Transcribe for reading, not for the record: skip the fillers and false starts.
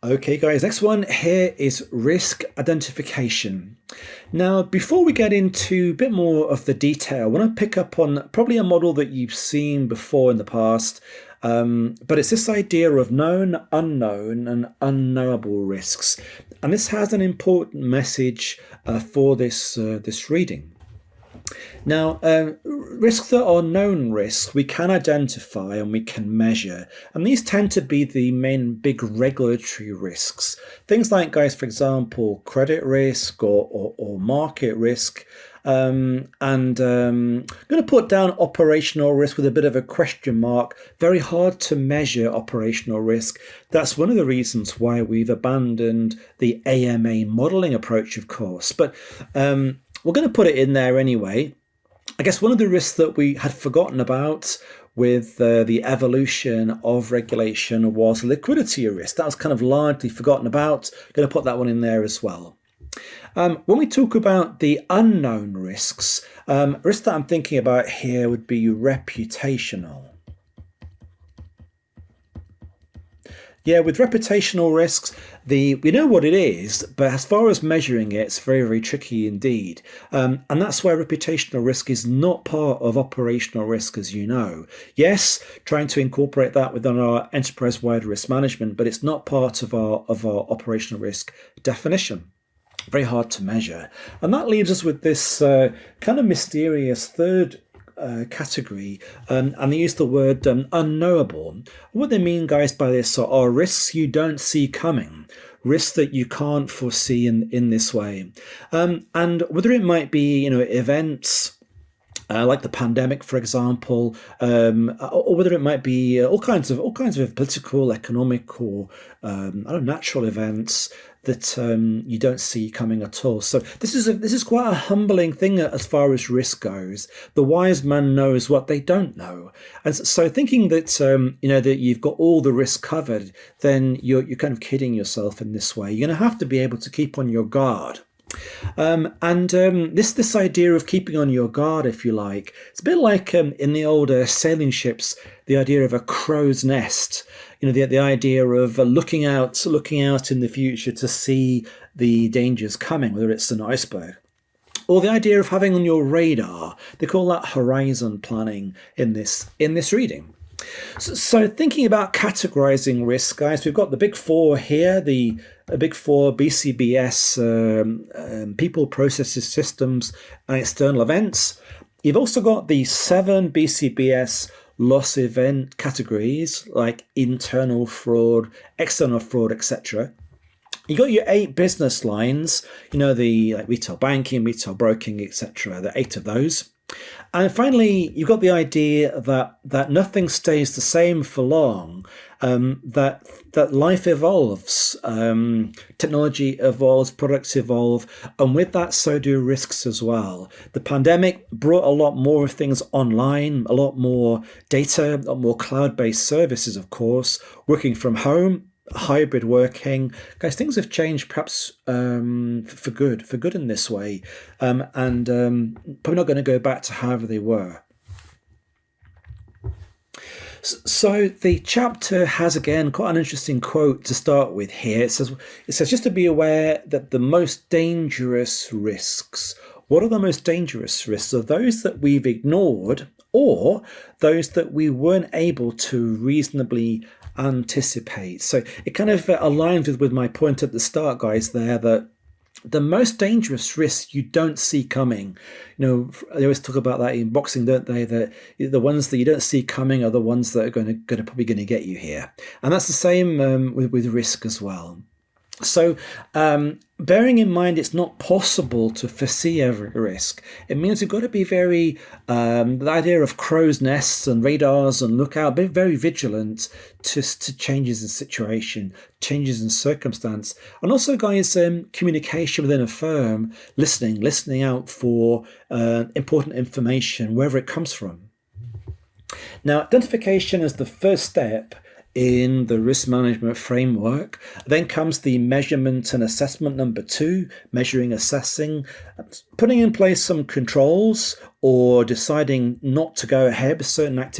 Okay, guys, next one here is risk identification. Now, before we get into a bit more of the detail, I want to pick up on probably a model that you've seen before in the past, but it's this idea of known, unknown, and unknowable risks. And this has an important message for this reading. Now, risks that are known risks, we can identify and we can measure. And these tend to be the main big regulatory risks. Things like, guys, for example, credit risk or market risk. I'm going to put down operational risk with a bit of a question mark. Very hard to measure operational risk. That's one of the reasons why we've abandoned the AMA modeling approach, of course. But we're going to put it in there anyway. I guess one of the risks that we had forgotten about with the evolution of regulation was liquidity risk. That was kind of largely forgotten about. Going to put that one in there as well. When we talk about the unknown risks, risks that I'm thinking about here would be reputational. Yeah, with reputational risks, we know what it is, but as far as measuring it, it's very, very tricky indeed. And that's why reputational risk is not part of operational risk, as you know. Yes, trying to incorporate that within our enterprise-wide risk management, but it's not part of our operational risk definition. Very hard to measure. And that leaves us with this kind of mysterious third category, and they use the word unknowable. What they mean, guys, by this are risks you don't see coming, risks that you can't foresee in this way, and whether it might be events like the pandemic, for example, or whether it might be all kinds of political, economic, or natural events that you don't see coming at all. So this is quite a humbling thing as far as risk goes. The wise man knows what they don't know, and so thinking that that you've got all the risk covered, then you're kind of kidding yourself in this way. You're going to have to be able to keep on your guard. This idea of keeping on your guard, if you like, it's a bit like in the older sailing ships, the idea of a crow's nest. The idea of looking out in the future to see the dangers coming, whether it's an iceberg, or the idea of having on your radar. They call that horizon planning in this reading. So thinking about categorizing risk, guys, we've got the big four here, the big four BCBS, people, processes, systems, and external events. You've also got the 7 BCBS loss event categories, like internal fraud, external fraud, etc. You got your 8 business lines, the retail banking, retail broking, etc. The 8 of those. And finally, you've got the idea that nothing stays the same for long, that life evolves, technology evolves, products evolve, and with that, so do risks as well. The pandemic brought a lot more things online, a lot more data, a lot more cloud-based services, of course, working from home, hybrid working. Guys, things have changed perhaps for good in this way, and probably not going to go back to however they were. So the chapter has, again, quite an interesting quote to start with here. It says just to be aware that the most dangerous risks, what are the most dangerous risks? Are those that we've ignored or those that we weren't able to reasonably anticipate. So it kind of aligns with my point at the start, guys, there, that the most dangerous risks you don't see coming. They always talk about that in boxing, don't they? That the ones that you don't see coming are the ones that are probably going to get you here. And that's the same with risk as well. So bearing in mind it's not possible to foresee every risk, it means we've got to be very, the idea of crow's nests and radars and lookout, be very vigilant to changes in situation, changes in circumstance. And also, guys, communication within a firm, listening out for important information, wherever it comes from. Now, identification is the first step in the risk management framework. Then comes the measurement and assessment number 2, measuring, assessing, putting in place some controls or deciding not to go ahead with certain activities.